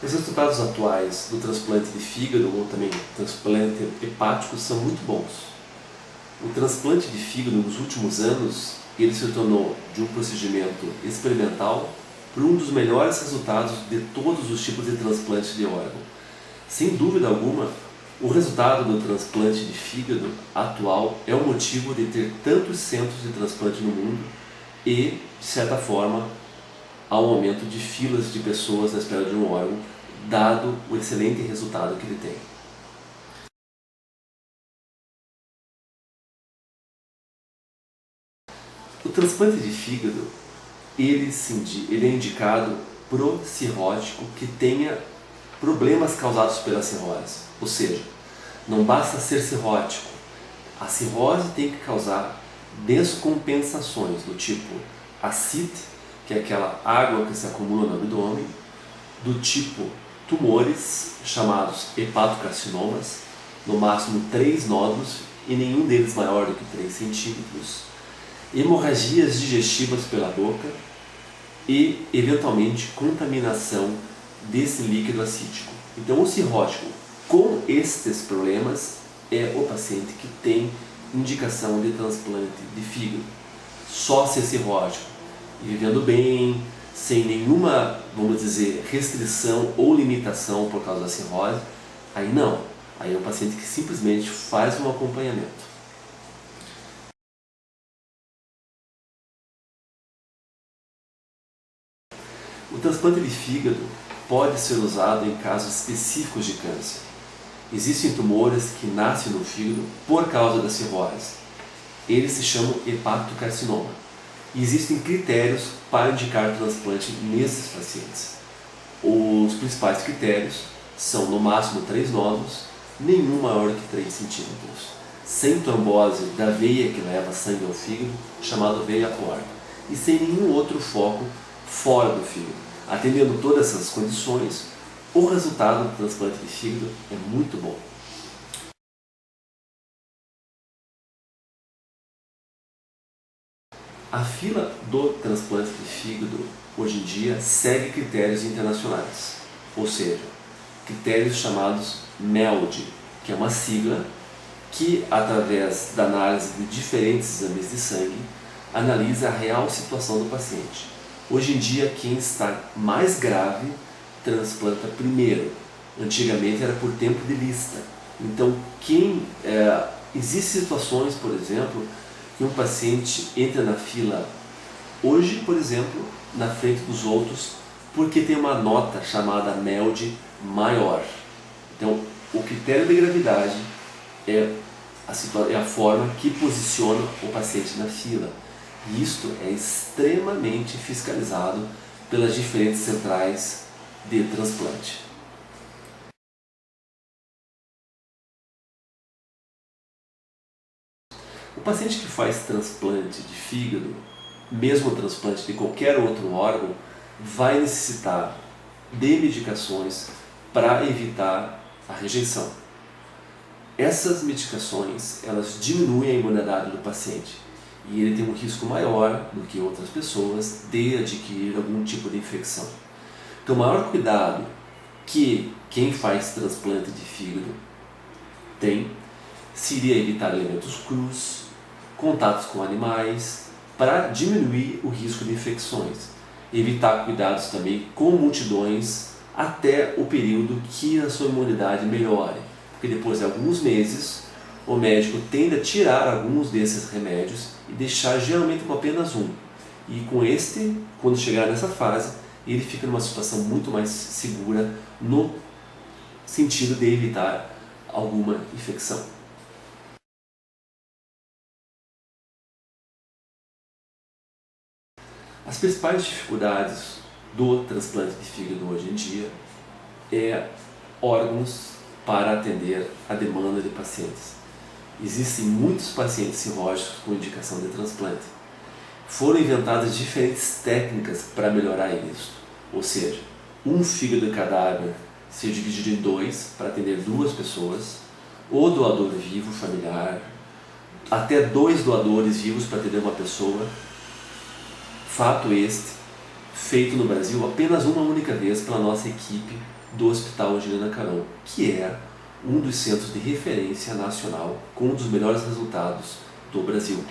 Os resultados atuais do transplante de fígado ou também transplante hepático são muito bons. O transplante de fígado nos últimos anos, ele se tornou de um procedimento experimental para um dos melhores resultados de todos os tipos de transplante de órgão. Sem dúvida alguma, o resultado do transplante de fígado atual é o motivo de ter tantos centros de transplante no mundo e, de certa forma, há um aumento de filas de pessoas na espera de um órgão, dado o excelente resultado que ele tem. O transplante de fígado, ele é indicado pro cirrótico que tenha problemas causados pela cirrose. Ou seja, não basta ser cirrótico, a cirrose tem que causar descompensações do tipo ascite, que é aquela água que se acumula no abdômen, do tipo tumores, chamados hepatocarcinomas, no máximo 3 nódulos e nenhum deles maior do que 3 centímetros, hemorragias digestivas pela boca e, eventualmente, contaminação desse líquido acítico. Então, o cirrótico com estes problemas é o paciente que tem indicação de transplante de fígado. Só ser cirrótico e vivendo bem, sem nenhuma, vamos dizer, restrição ou limitação por causa da cirrose, aí não. Aí é um paciente que simplesmente faz um acompanhamento. O transplante de fígado pode ser usado em casos específicos de câncer. Existem tumores que nascem no fígado por causa da cirrose. Eles se chamam hepatocarcinoma. E existem critérios para indicar transplante nesses pacientes. Os principais critérios são no máximo 3 nódulos, nenhum maior que 3 centímetros, sem trombose da veia que leva sangue ao fígado, chamado veia porta, e sem nenhum outro foco fora do fígado. Atendendo todas essas condições, o resultado do transplante de fígado é muito bom. A fila do transplante de fígado, hoje em dia, segue critérios internacionais, ou seja, critérios chamados MELD, que é uma sigla que, através da análise de diferentes exames de sangue, analisa a real situação do paciente. Hoje em dia, quem está mais grave transplanta primeiro. Antigamente era por tempo de lista. Então, existem situações, por exemplo, que um paciente entra na fila hoje, por exemplo, na frente dos outros, porque tem uma nota chamada MELD maior. Então, o critério de gravidade é a forma que posiciona o paciente na fila. E isto é extremamente fiscalizado pelas diferentes centrais de transplante. O paciente que faz transplante de fígado, mesmo transplante de qualquer outro órgão, vai necessitar de medicações para evitar a rejeição. Essas medicações, elas diminuem a imunidade do paciente e ele tem um risco maior do que outras pessoas de adquirir algum tipo de infecção. Então, o maior cuidado que quem faz transplante de fígado tem seria evitar alimentos crus, contatos com animais, para diminuir o risco de infecções. Evitar cuidados também com multidões até o período que a sua imunidade melhore, porque depois de alguns meses o médico tende a tirar alguns desses remédios e deixar geralmente com apenas um. E com este, quando chegar nessa fase, ele fica numa situação muito mais segura no sentido de evitar alguma infecção. As principais dificuldades do transplante de fígado hoje em dia é órgãos para atender a demanda de pacientes. Existem muitos pacientes cirróticos com indicação de transplante. Foram inventadas diferentes técnicas para melhorar isso, ou seja, um fígado de cadáver ser dividido em 2 para atender 2 pessoas, o doador vivo familiar, até 2 doadores vivos para atender uma pessoa. Fato este, feito no Brasil apenas uma única vez pela nossa equipe do Hospital Angelina Carão, que é um dos centros de referência nacional com um dos melhores resultados do Brasil.